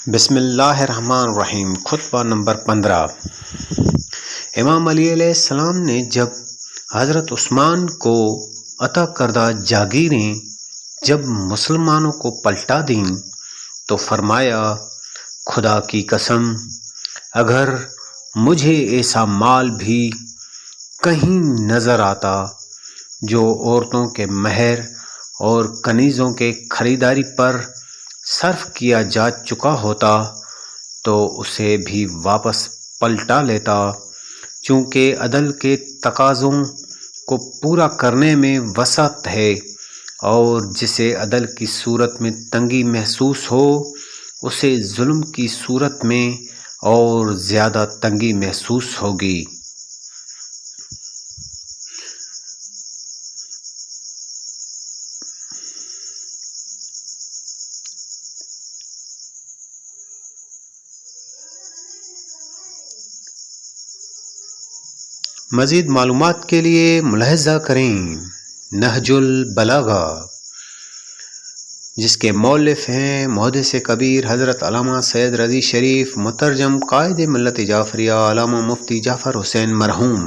بسم اللہ الرحمن الرحیم۔ خطبہ نمبر 15۔ امام علی علیہ السلام نے جب حضرت عثمان کو عطا کردہ جاگیریں جب مسلمانوں کو پلٹا دیں تو فرمایا، خدا کی قسم اگر مجھے ایسا مال بھی کہیں نظر آتا جو عورتوں کے مہر اور کنیزوں کے خریداری پر صرف کیا جا چکا ہوتا تو اسے بھی واپس پلٹا لیتا، چونکہ عدل کے تقاضوں کو پورا کرنے میں وسعت ہے، اور جسے عدل کی صورت میں تنگی محسوس ہو اسے ظلم کی صورت میں اور زیادہ تنگی محسوس ہوگی۔ مزید معلومات کے لیے ملاحظہ کریں نہج البلاغہ، جس کے مؤلف ہیں محدث کبیر حضرت علامہ سید رضی شریف، مترجم قائد ملت جعفریہ علامہ مفتی جعفر حسین مرحوم۔